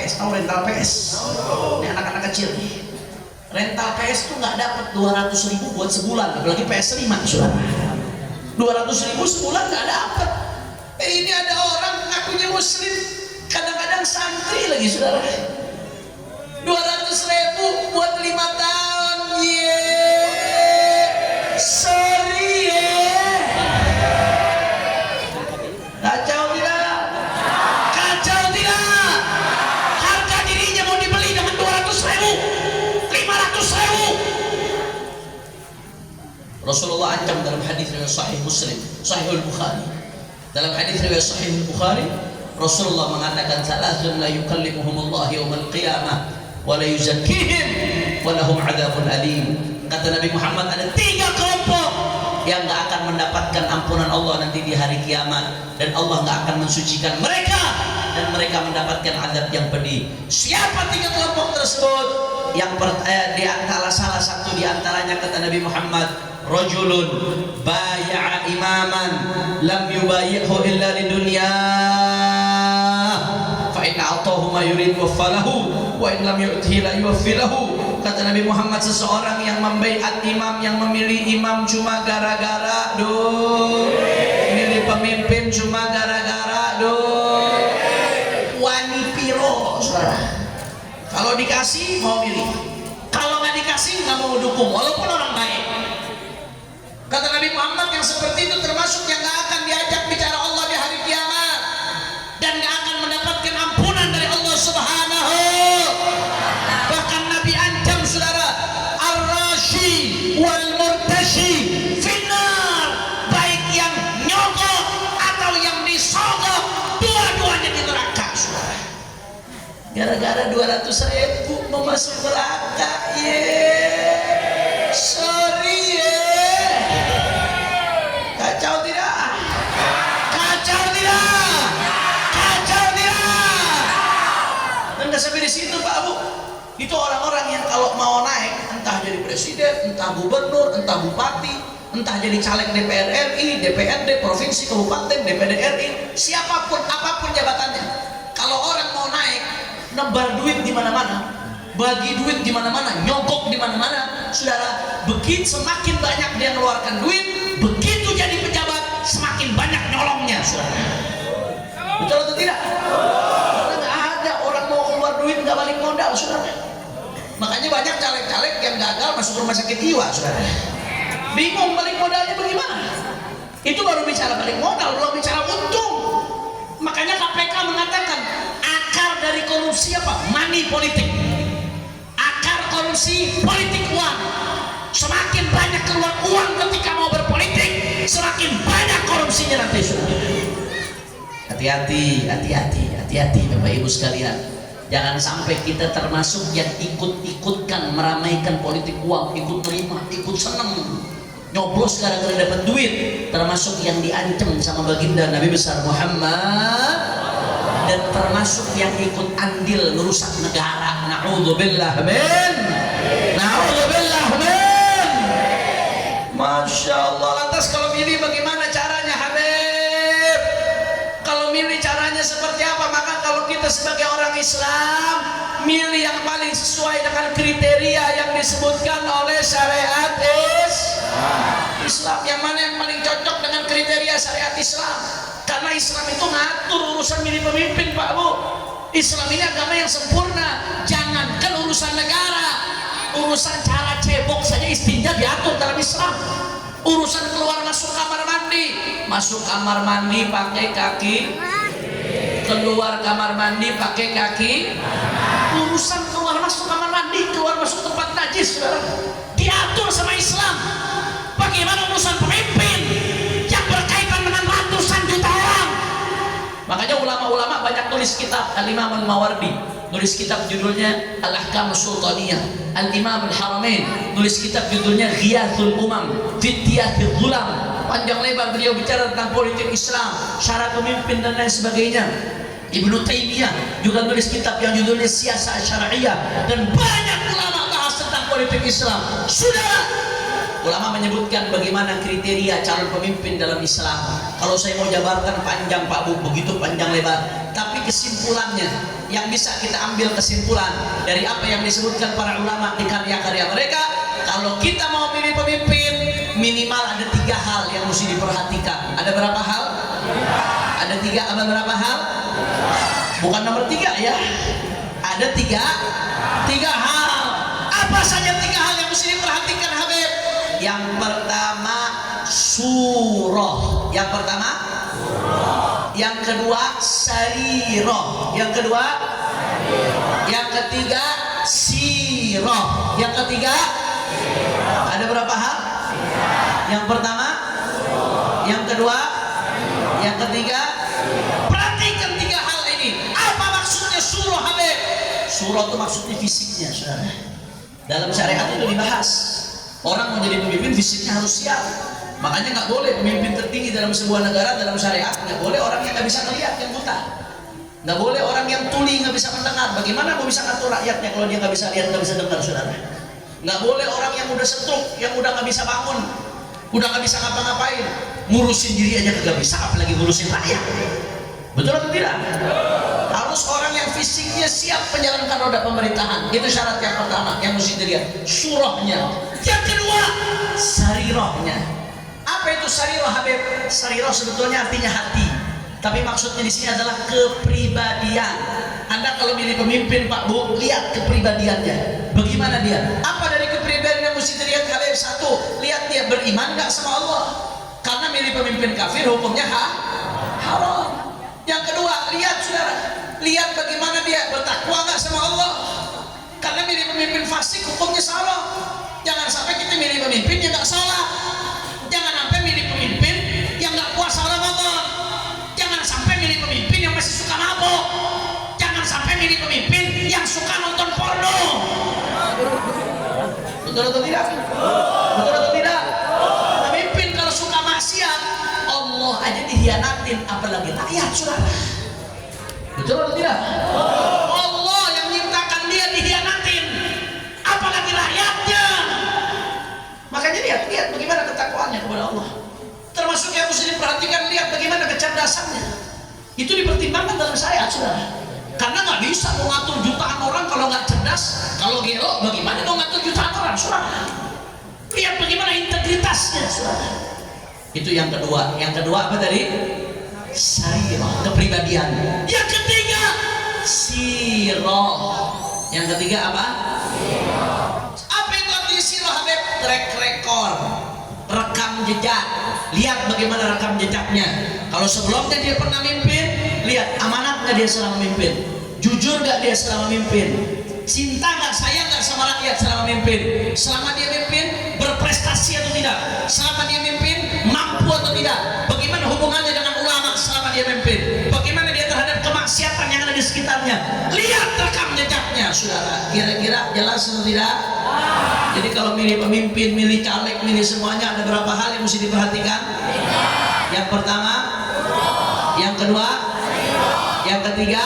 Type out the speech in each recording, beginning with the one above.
PS. Tahu rental PS? Ini anak-anak kecil nih. Rental PS tuh nggak dapat 200.000 buat sebulan, apalagi PS5 saudara. 200.000 sebulan nggak dapat. Ini ada orang ngakunya muslim, kadang-kadang santri lagi saudara. 200.000 buat 5 tahun, sorry kacau tidak? Kacau tidak? Harga dirinya mau dibeli dengan 200.000, 500.000. Rasulullah ancam dalam hadis riwayat Sahih Muslim, Sahih Al-Bukhari. Dalam hadis riwayat Sahih Al-Bukhari, Rasulullah mengatakan salasun la yukallimuhumullah yaumal qiyamah wa la yuzakkihim wa lahum adzabun alim. Kata Nabi Muhammad, ada 3 kelompok yang gak akan mendapatkan ampunan Allah nanti di hari kiamat, dan Allah gak akan mensucikan mereka, dan mereka mendapatkan azab yang pedih. Siapa 3 kelompok tersebut? Yang di antara salah satu di antaranya kata Nabi Muhammad, rajulun baya'a imaman lam yubayi'hu illa lidunya fa in a'tahu ma yurid waffalahu wa in lam yu'tihi la yuwaffilahu. Kata Nabi Muhammad, seseorang yang membaiat imam, yang memilih imam cuma gara-gara milih pemimpin cuma gara-gara wani piro saudara. Kalau dikasih mau milih, kalau nggak dikasih nggak mau dukung walaupun orang baik. Kata Nabi Muhammad, yang seperti itu termasuk yang nggak akan diajak bicara Allah di hari kiamat, dan nggak akan mendapatkan ampunan dari Allah Subhanahu. Bahkan Nabi ancam saudara, ar-rashi wal murtashi finnar, baik yang nyogok atau yang disogok, dua-duanya di neraka saudara. Gara-gara 200.000 mau masuk neraka, sorry kacau tidak? Kacau tidak? Kacau tidak? Dan nggak sampai di situ Pak Abu. Itu orang-orang yang kalau mau naik, entah jadi presiden, entah gubernur, entah bupati, entah jadi caleg DPR RI, DPRD, provinsi, kabupaten, DPD RI, siapapun, apapun jabatannya. Kalau orang mau naik, nebar duit di mana-mana, bagi duit di mana-mana, nyogok di mana-mana, saudara. Begitu semakin banyak dia mengeluarkan duit, begitu jadi pejabat semakin banyak nyolongnya, saudara. Betul atau tidak? Karena nggak ada orang mau keluar duit nggak balik modal, saudara. Makanya banyak caleg-caleg yang gagal masuk rumah sakit jiwa, saudara. Bingung balik modalnya bagaimana? Itu baru bicara balik modal, belum bicara untung. Makanya KPK mengatakan akar dari korupsi apa? Money politik. Akar korupsi politik uang. Semakin banyak keluar uang ketika mau berpolitik, semakin banyak korupsinya nanti. Hati-hati, hati-hati Bapak Ibu sekalian. Jangan sampai kita termasuk yang ikut-ikutkan meramaikan politik uang, ikut terima, ikut senang, nyoblos gara-gara dapat duit, termasuk yang diancam sama baginda Nabi besar Muhammad, dan termasuk yang ikut andil merusak negara. Na'udzubillah min. Na'udzubillah min. Masya Allah. Lantas kalau milih bagaimana caranya Habib? Kalau milih caranya seperti apa? Maka kalau kita sebagai orang Islam, milih yang paling sesuai dengan kriteria yang disebutkan oleh syariat Islam. Yang mana yang paling cocok dengan kriteria syariat Islam? Karena Islam itu ngatur urusan milih pemimpin Pak Bu. Islam ini agama yang sempurna. Jangankan urusan negara, urusan cara cebok saja istinja diatur dalam Islam. Urusan keluar masuk kamar mandi pakai kaki, keluar kamar mandi pakai kaki. Urusan keluar masuk kamar mandi, keluar masuk tempat najis, saudara, diatur sama Islam. Bagaimana urusan pemimpin yang berkaitan dengan ratusan juta orang? Makanya ulama-ulama banyak tulis kitab. Al-Imam Al-Mawardi nulis kitab judulnya Al-Ahkam Sultaniyah. Al-Imam Al-Haramain nulis kitab judulnya Ghiyathul Umam Fityathil Zulam. Panjang lebar beliau bicara tentang politik Islam, syarat pemimpin dan lain sebagainya. Ibnu Taimiyah juga nulis kitab yang judulnya Siyasah Syar'iyah, dan banyak ulama bahas tentang politik Islam. Saudara, ulama menyebutkan bagaimana kriteria calon pemimpin dalam Islam. Kalau saya mau jabarkan panjang Pak Bu, begitu panjang lebar. Tapi kesimpulannya, yang bisa kita ambil kesimpulan dari apa yang disebutkan para ulama di karya-karya mereka. Kalau kita mau milih pemimpin, minimal ada 3 hal yang mesti diperhatikan. Ada berapa hal? Ada berapa hal? Bukan nomor 3 ya. Ada 3 hal. Apa saja 3 hal yang mesti diperhatikan, Habib? Yang pertama surah. Yang pertama yang kedua sarirah. Yang kedua yang ketiga sirah. Yang ketiga ada berapa hal? Yang pertama, yang kedua, yang ketiga. Perhatikan 3 hal ini. Apa maksudnya surah, Habib? Surah itu maksudnya fisiknya, saudara. Dalam syariat itu dibahas. Orang mau jadi pemimpin fisiknya harus siap. Makanya nggak boleh pemimpin tertinggi dalam sebuah negara dalam syariat, nggak boleh orang yang nggak bisa melihat, yang buta. Nggak boleh orang yang tuli, nggak bisa mendengar. Bagaimana mau bisa ngatur rakyatnya kalau dia nggak bisa lihat, nggak bisa dengar, saudara? Nggak boleh orang yang udah stroke, yang udah nggak bisa bangun, udah nggak bisa ngapa-ngapain, ngurusin diri aja nggak bisa, apalagi ngurusin rakyat. Betul atau tidak? Harus orang yang fisiknya siap menjalankan roda pemerintahan. Itu syarat yang pertama yang mesti dilihat, surahnya. Yang kedua, sarirahnya. Apa itu sarirah, Habib? Sarirah sebetulnya artinya hati, tapi maksudnya di sini adalah kepribadian. Anda kalau milih pemimpin, Pak Bu, lihat kepribadiannya. Bagaimana dia? Apa dari kepribadian yang mesti dilihat, Habib? 1, lihat dia beriman nggak sama Allah. Karena milih pemimpin kafir hukumnya haram. Yang kedua, lihat saudara, lihat bagaimana dia bertakwa nggak sama Allah. Karena milih pemimpin fasik hukumnya salah. Jangan sampai kita milih pemimpin yang nggak salah. Jangan sampai milih pemimpin yang nggak puasa Ramadan. Jangan sampai milih pemimpin yang masih suka mabuk. Jangan sampai milih pemimpin yang suka nonton porno. Betul atau tidak? Betul atau tidak? Pemimpin kalau suka maksiat, Allah aja dihianatin, apalagi rakyat, saudara. Betul atau tidak? Allah yang menciptakan dia dihianatin, apalagi rakyatnya. Makanya lihat bagaimana ketakwaannya kepada Allah. Termasuk yang mesti diperhatikan, lihat bagaimana kecerdasannya. Itu dipertimbangkan dalam syariat, saudara. Karena nggak bisa mau ngatur jutaan orang kalau nggak cerdas. Kalau gelo, bagaimana mau ngatur jutaan orang, saudara? Lihat bagaimana integritasnya, saudara. Itu yang kedua. Yang kedua apa tadi? Sarirah, kepribadian. Yang ketiga sirah. Yang ketiga apa? Apa itu artinya sirah, Habib? Track record, rekam jejak. Lihat bagaimana rekam jejaknya. Kalau sebelumnya dia pernah mimpin, lihat amanat nggak dia selama mimpin, jujur nggak dia selama mimpin, cinta nggak, sayang nggak sama rakyat selama mimpin, selama dia mimpin berprestasi atau tidak, selama dia mimpin mampu atau tidak, bagaimana hubungannya dengan ulama selama dia mimpin, bagaimana dia terhadap kemaksiatan yang ada di sekitarnya. Lihat rekam jejaknya, saudara. Kira-kira jelas atau tidak? Jadi kalau milih pemimpin, milih caleg, milih semuanya, ada berapa hal yang mesti diperhatikan? Yang pertama, yang kedua, yang ketiga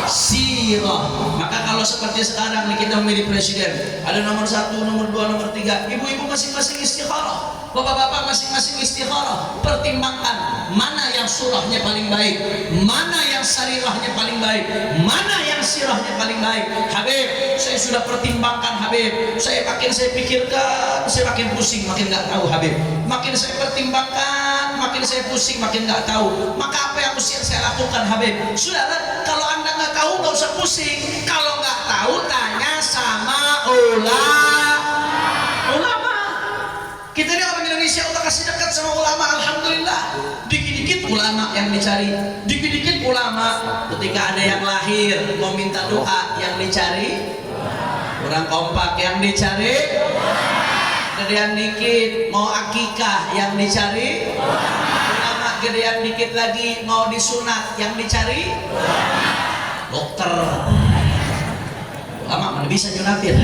sirah. Maka kalau seperti sekarang nih kita memilih presiden, ada nomor 1, nomor 2, nomor 3. Ibu-ibu masing-masing istikharah, bapak-bapak masing-masing istikharah. Pertimbangkan mana yang surahnya paling baik, mana yang sarirahnya paling baik, mana yang sirahnya paling baik. Habib, saya sudah pertimbangkan, Habib. Saya pikirkan, saya makin pusing, makin nggak tahu, Habib. Makin saya pertimbangkan, makin saya pusing, makin nggak tahu. Maka apa yang mesti saya lakukan, Habib? Saudara, kalau Anda nggak tahu, nggak usah pusing. Kalau nggak tahu, tanya sama ulama. Kita ini orang Indonesia udah kasih dekat sama ulama, alhamdulillah. Dikit-dikit ulama yang dicari, dikit-dikit ulama. Ketika ada yang lahir mau minta doa, yang dicari kurang kompak, yang dicari gedean dikit mau akikah, yang dicari ulama. Gedean dikit lagi mau disunat, yang dicari dokter. Ulama mana bisa nyunatin,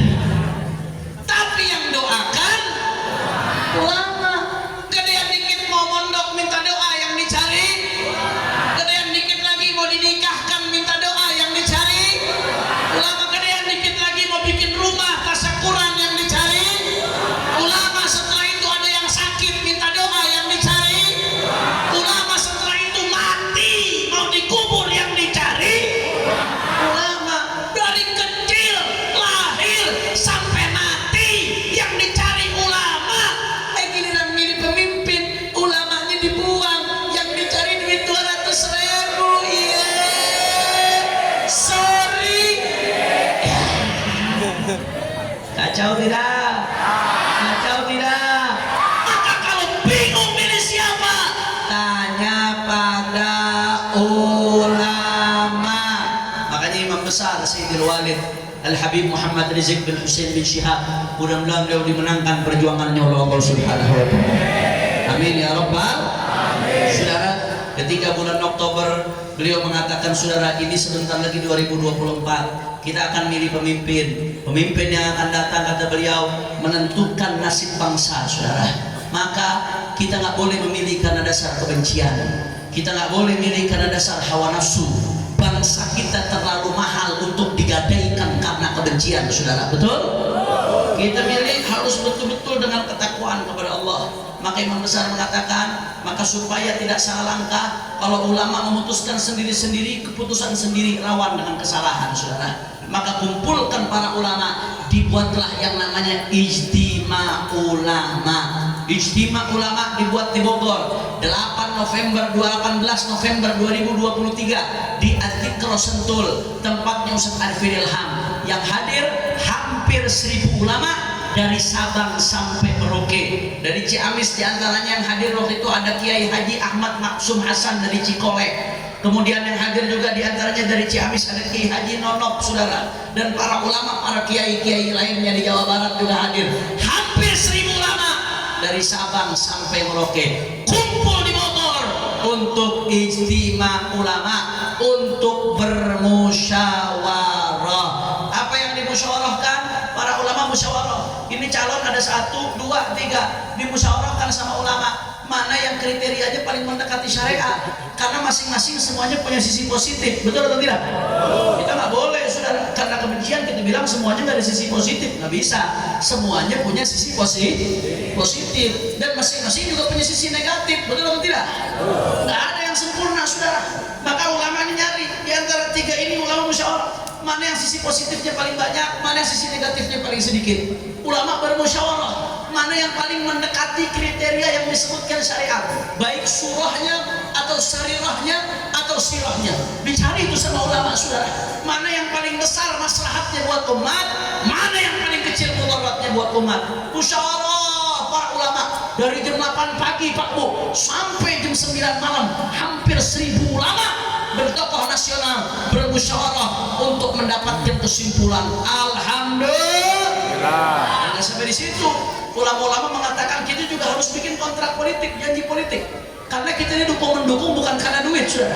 tapi yang doakan ulama. Gedean dikit mau mondok minta doa, yang dicari. Gedean dikit lagi mau dinikahkan minta doa, yang dicari ulama. Gedean dikit lagi mau bikin rumah tasyakuran, yang dicari ulama. Setelah itu ada yang sakit minta doa, yang dicari ulama. Setelah itu mati mau dikubur, yang dicari ulama. Kacau tidak? Kacau tidak? Maka kalau bingung milih siapa, tanya pada ulama. Makanya imam besar Sayyidil Walid Al-Habib Muhammad Rizq bin Husain bin Syihab, mudah-mudahan beliau dimenangkan perjuangannya oleh Allah Subhanahu wa taala. Amin ya rabbal alamin. Saudara, ketika bulan Oktober beliau mengatakan, saudara, ini sebentar lagi 2024 kita akan milih pemimpin. Pemimpin yang akan datang, kata beliau, menentukan nasib bangsa, saudara. Maka kita nggak boleh memilih karena dasar kebencian. Kita nggak boleh milih karena dasar hawa nafsu. Bangsa kita terlalu mahal untuk digadaikan karena kebencian, saudara. Betul? Kita milih harus betul-betul dengan ketakwaan kepada Allah. Maka imam besar mengatakan, maka supaya tidak salah langkah, kalau ulama memutuskan sendiri-sendiri, keputusan sendiri rawan dengan kesalahan, saudara. Maka kumpulkan para ulama, dibuatlah yang namanya Ijtima Ulama. Ijtima Ulama dibuat di Bogor 18 November 2023 di Atikro Sentul, tempatnya Ustaz Arifin Ilham. Yang hadir hampir 1000 ulama dari Sabang sampai Merauke. Dari Ciamis diantaranya yang hadir waktu itu ada Kiai Haji Ahmad Maksum Hasan dari Cikole. Kemudian yang hadir juga diantaranya dari Ciamis ada Kiai Haji Nonop, saudara. Dan para ulama, para kiai-kiai lainnya di Jawa Barat juga hadir. Hampir 1000 ulama dari Sabang sampai Merauke kumpul di Bogor untuk ijtima ulama, untuk bermusyawarah. Apa yang dimusyawarahkan? Para ulama musyawarah. Ini calon ada 1, 2, 3, dimusyawarahkan sama ulama. Mana yang kriterianya paling mendekati syariat? Karena masing-masing semuanya punya sisi positif, betul atau tidak? Kita nggak boleh, saudara, karena kebencian kita bilang semuanya dari sisi positif, nggak bisa. Semuanya punya sisi positif, dan masing-masing juga punya sisi negatif, betul atau tidak? Nggak ada yang sempurna, saudara. Maka ulama ini nyari di antara 3 ini, ulama musyawarah. Mana yang sisi positifnya paling banyak, mana yang sisi negatifnya paling sedikit. Ulama bermusyawarah, mana yang paling mendekati kriteria yang disebutkan syariat, baik surahnya atau sarirahnya atau sirahnya, dicari itu sama ulama, saudara. Mana yang paling besar maslahatnya buat umat, mana yang paling kecil mudaratnya buat umat. Musyawarah para ulama dari jam 8 pagi Pak Bu sampai jam 9 malam, hampir 1000 ulama bertokoh nasional bermusyawarah untuk mendapatkan kesimpulan. Alhamdulillah. Dan sampai di situ ulama-ulama mengatakan kita juga harus bikin kontrak politik, janji politik. Karena kita ini dukung-mendukung bukan karena duit, saudara.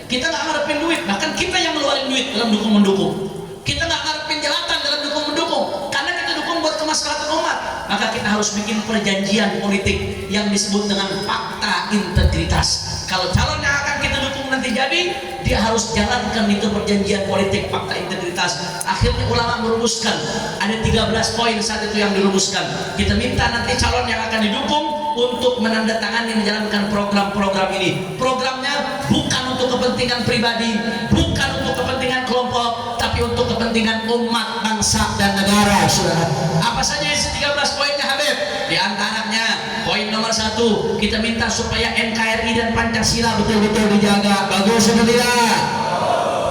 Kita nggak ngarepin duit, bahkan kita yang ngeluarin duit dalam dukung-mendukung. Kita nggak ngarepin jabatan dalam dukung-mendukung, karena kita dukung buat kemaslahatan umat. Maka kita harus bikin perjanjian politik yang disebut dengan fakta integritas. Kalau calon yang akan kita dukung nanti jadi, dia harus jalankan itu perjanjian politik fakta integritas. Akhirnya ulama merumuskan ada 13 poin saat itu yang dirumuskan. Kita minta nanti calon yang akan didukung untuk menandatangani menjalankan program-program ini. Programnya bukan untuk kepentingan pribadi, bukan untuk kepentingan kelompok, tapi untuk kepentingan umat, bangsa dan negara, saudara. Apa saja isi 13 poinnya, Habib? Di antaranya poin nomor 1, kita minta supaya NKRI dan Pancasila betul-betul dijaga. Bagus atau tidak?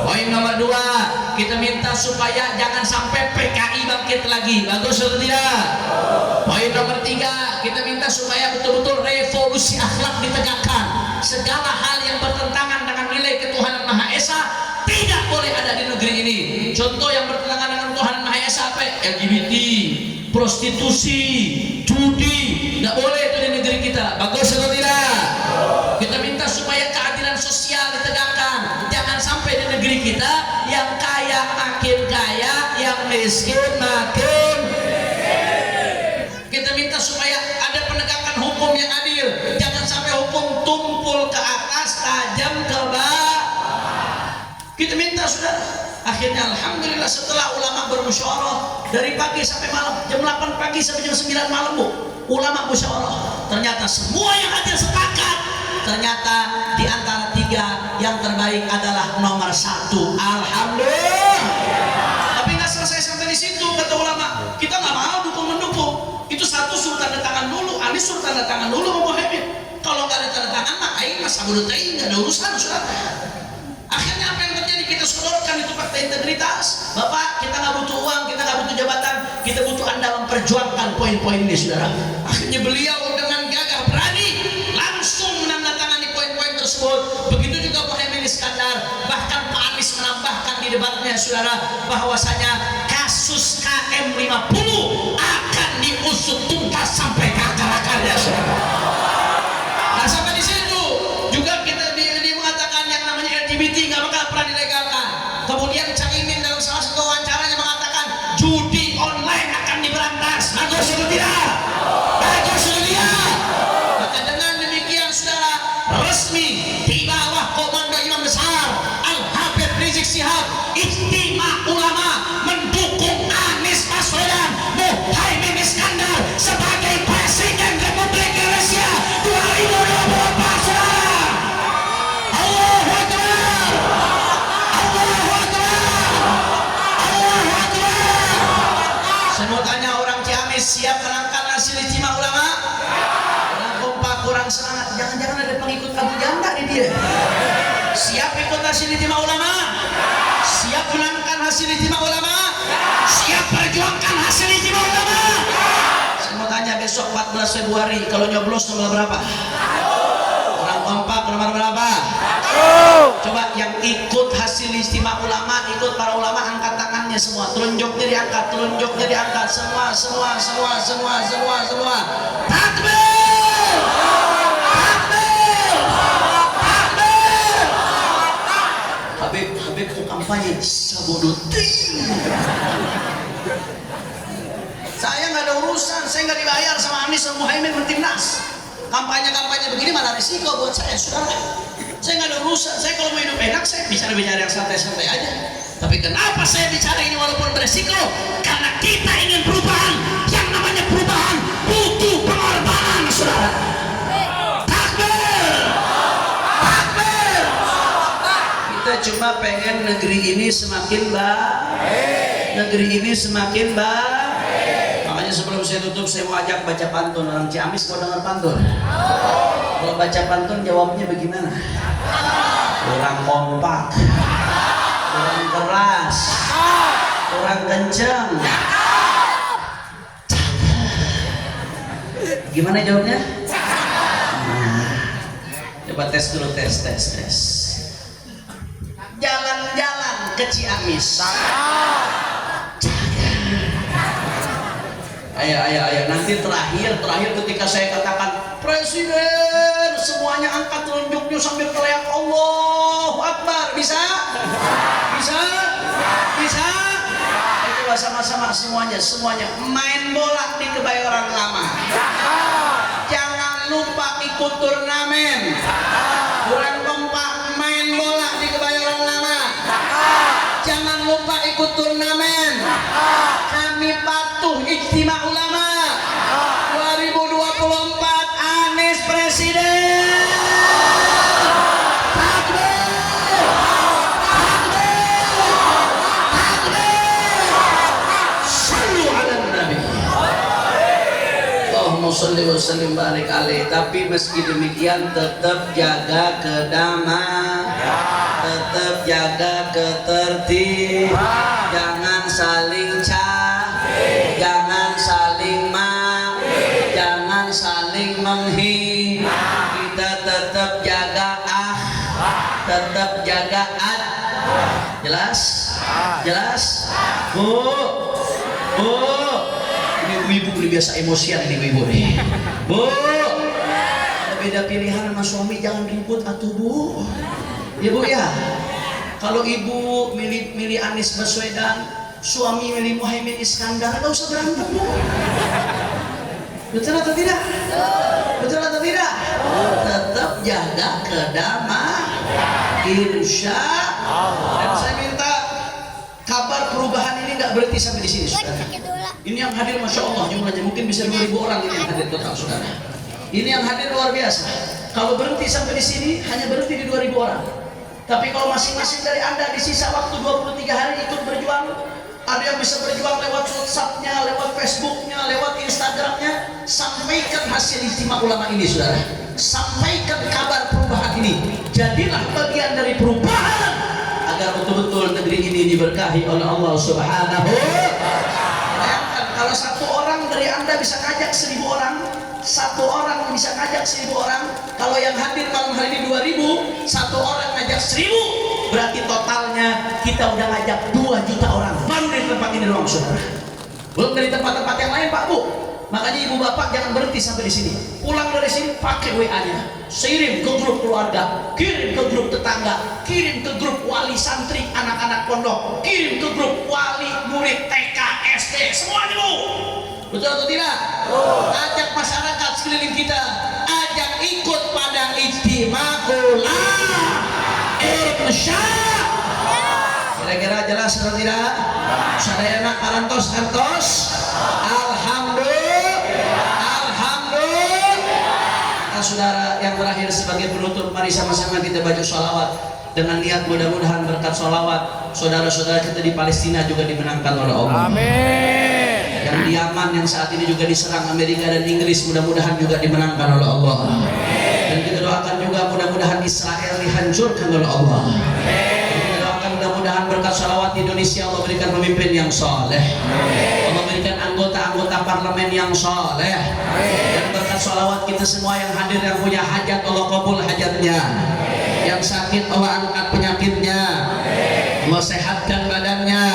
Poin nomor 2, kita minta supaya jangan sampai PKI bangkit lagi. Bagus atau tidak? Poin nomor 3, kita minta supaya betul-betul revolusi akhlak ditegakkan. Segala hal yang bertentangan dengan nilai ketuhanan Maha Esa tidak boleh ada di negeri ini. Contoh yang bertentangan dengan ketuhanan Maha Esa apa? LGBT, prostitusi, judi, nggak boleh itu di negeri kita. Bagus atau tidak? Kita minta supaya keadilan sosial ditegakkan. Jangan sampai di negeri kita yang kaya makin kaya, yang miskin makin. Kita minta supaya ada penegakan hukum yang adil. Jangan sampai hukum tumpul ke atas, tajam ke bawah. Kita minta, saudara. Akhirnya alhamdulillah setelah ulama bermusyawarah dari pagi sampai malam, jam 8 pagi sampai jam 9 malam, Bu, ulama musyawarah. Ternyata semua yang hadir sepakat. Ternyata di antara 3 yang terbaik adalah nomor 1. Alhamdulillah. Tapi nggak selesai sampai di situ, kata ulama. Kita nggak mau dukung-mendukung. Itu 1 suruh tanda tangan dulu, Anies suruh tanda tangan dulu, Muhammad. Kalau nggak ada tanda tangan, mah aing mas abudutai nggak ada urusan, saudara. Akhirnya apa yang terjadi? Kita sodorkan itu fakta integritas. Bapak, kita nggak butuh uang, kita nggak butuh jabatan, kita butuh Anda poin-poin ini, saudara. Akhirnya beliau dengan gagah berani langsung menandatangani poin-poin tersebut. Begitu juga Muhaimin Iskandar. Bahkan Pak Anies menambahkan di debatnya, saudara, bahwasanya kasus KM50 akan diusut tuntas sampai ke akar-akarnya, saudara. Nah, sampai di situ juga kita mengatakan yang namanya LGBT nggak bakal pernah dilegalkan. Kemudian Caimin dalam salah satu wawancaranya mengatakan judi online akan diberantas. Bagus itu tidak? Bagus itu tidak? Maka dengan demikian, saudara, resmi di bawah komando Imam Besar Al-Habib Rizik Syihab, Ijtima Ulama mendukung Anies Baswedan Muhaimin Iskandar sebagai Presiden Republik Indonesia 2024, saudara. Allahu Akbar, Allahu Akbar, Allahu Akbar. Saya mau tanya orang Ciamis, siap menangkan hasil Ijtima Ulama? Orang kompak, kurang semangat. Jangan-jangan ada pengikut Abu Janda di dia. Siap ikut hasil Ijtima Ulama? Siap menangkan hasil Ijtima Ulama? Siap perjuangkan hasil Ijtima Ulama? Saya mau tanya, besok 14 Februari kalau nyoblos nomor berapa? Orang kompak nomor berapa? Coba yang ikut hasil Ijtima Ulama, ikut para ulama, angkat tangannya semua. Telunjuknya diangkat, telunjuknya diangkat. Semua. Takbir! Habib kampanye sabodoting. Saya nggak ada urusan, saya nggak dibayar sama Anies sama Muhaimin bertimnas. Kampanye begini malah risiko buat saya, saudara. Saya nggak ada urusan. Saya kalau mau hidup enak, saya bicara yang santai-santai aja. Tapi kenapa saya bicara ini walaupun beresiko? Karena kita ingin perubahan. Yang namanya perubahan butuh pengorbanan, saudara. Kita cuma pengen negeri ini semakin baik. Negeri ini semakin baik. Makanya sebelum saya tutup, saya mau ajak baca pantun. Orang Ciamis mau dengar pantun? Kalau baca pantun jawabnya bagaimana? Kurang kompak, kurang keras, kurang kencang. Gimana jawabnya? Coba tes dulu, tes. Jalan-jalan ke Ciamis. Ayo. Nanti terakhir ketika saya katakan Presiden, semuanya angkat telunjuknya sambil teriak Allahu Akbar. Bisa? Itu sama-sama semuanya main bola di Kebayoran Lama. Jangan lupa ikut turnamen. Kurang kompak, main bola di Kebayoran Lama. Jangan lupa ikut turnamen. Kami patuh Ijtima Ulama 2024 Anies Presiden. Shalli wa sallim barik alaih. Tapi meski demikian tetap jaga kedamaian, tetap jaga ketertiban, jangan saling jangan saling jangan saling menghina. Kita tetap jaga tetap jaga jelas Bu, ibu ini biasa emosian ini ibu nih. Bu, beda pilihan sama suami, jangan ribut atuh Bu. Ya Bu ya. Kalau ibu milih Anies Baswedan, suami milih Muhaimin Iskandar, nggak usah berantem Bu. Betul atau tidak? Tetap jaga kedamaian, insya Allah. Dan saya minta kabar perubahan ini nggak berhenti sampai di sini, saudara. Ini yang hadir, masya Allah, jumlahnya mungkin bisa 2.000 orang ini yang hadir total, saudara. Ini yang hadir luar biasa. Kalau berhenti sampai di sini, hanya berhenti di 2.000 orang. Tapi kalau masing-masing dari Anda di sisa waktu 23 hari ikut berjuang, ada yang bisa berjuang lewat WhatsApp-nya, lewat Facebook-nya, lewat Instagram-nya, sampaikan hasil Ijtima Ulama ini, saudara. Sampaikan kabar perubahan ini. Jadilah bagian dari perubahan agar betul-betul negeri ini diberkahi oleh Allah Subhanahu. Bayangkan kalau satu orang orang dari Anda bisa ngajak 1000 orang, satu orang bisa ngajak 1000 orang. Kalau yang hadir malam hari ini 2000, satu orang ngajak 1000, berarti totalnya kita udah ngajak 2 juta orang baru dari tempat ini doang, saudara. Belum dari tempat-tempat yang lain, Pak Bu. Makanya ibu bapak jangan berhenti sampai di sini. Pulang dari sini pakai WA-nya, kirim ke grup keluarga, kirim ke grup tetangga, kirim ke grup wali santri anak-anak pondok, kirim ke grup wali murid TK, SD, semuanya Bu. Betul atau tidak? Ajak masyarakat sekeliling kita, ajak ikut pada Ijtima'ul Irsyad. Kira-kira jelas atau tidak? Saya enak parantos kantos. Alhamdulillah. Saudara, yang terakhir sebagai penutup, mari sama-sama kita baca sholawat dengan niat mudah-mudahan berkat sholawat saudara-saudara kita di Palestina juga dimenangkan oleh Allah. Amin. Yang di Yaman yang saat ini juga diserang Amerika dan Inggris mudah-mudahan juga dimenangkan oleh Allah. Amin. Dan kita doakan juga mudah-mudahan Israel dihancurkan oleh Allah. Amin. Kita doakan mudah-mudahan berkat sholawat di Indonesia Allah berikan pemimpin yang saleh. Allah berikan anggota-anggota parlemen yang saleh. Dan berkat sholawat kita semua yang hadir yang punya hajat Allah kabul hajatnya. Yang sakit Allah angkat penyakitnya. Allah sehatkan badannya.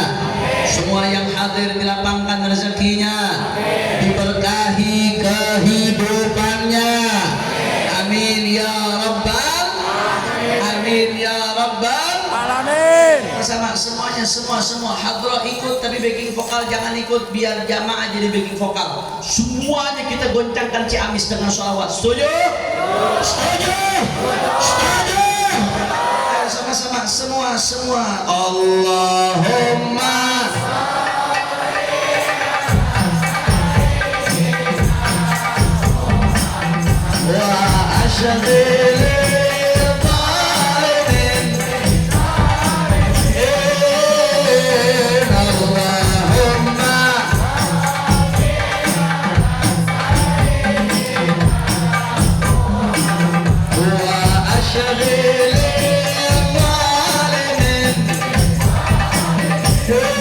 Semua yang hadir dilapangkan rezekinya, diberkahi kehidupannya. Amin ya rabbal amin ya rabbal alamin. Sama semuanya, semua hadrah ikut, tapi backing vokal jangan ikut, biar jamaah jadi backing vokal. Semuanya kita goncangkan Ciamis dengan sholawat. Setuju? Setuju? Setuju? Sama-sama, semua Allahumma wa asyhadu yeah.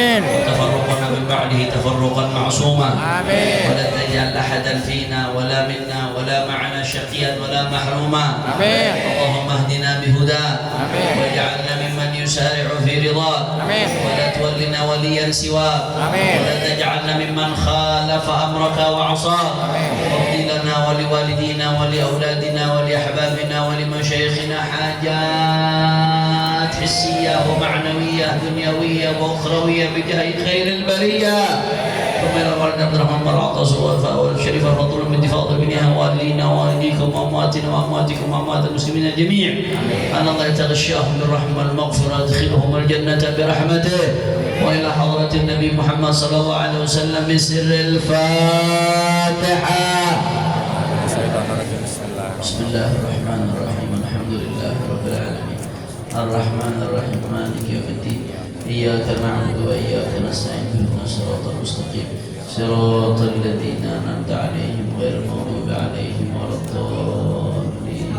آمين. وتفرقنا من بعده تفرقا معصوما. آمين. ولا تجعل أحدا فينا ولا منا ولا معنا شقيا ولا محروما. آمين. اللهم اهدنا بهداك آمين. واجعلنا ممن يسارع في رضاك. آمين. ولا تولنا وليا سواك. آمين. ولا تجعلنا ممن خالف أمرك وعصاك. واقض لنا ولوالدينا ولأولادنا ولأحبابنا ولمشايخنا حاجات حسية ومعنوية دنيوية وأخروية بجاه خير البرية. ثم إلى الوالد عبد الرحمن مرعطس والوفاء والشريف الفضل من فاضل بنها والدينا ووالديكم وأمواتنا وأمواتكم وأموات المسلمين الجميع. أن الله يتغشاهم بالرحمة والمغفرة يدخلهم الجنة برحمته. وإلى حضرة النبي محمد صلى الله عليه وسلم بسر الفاتحة. بسم الله الرحمن الرحيم. الحمد لله رب العالمين الرحمن الرحيم مالك يوم الدين. إياك نعبد وإياك نستعين اهدنا الصراط المستقيم صراط الذين أنعمت عليهم غير المغضوب عليهم ولا الضالين.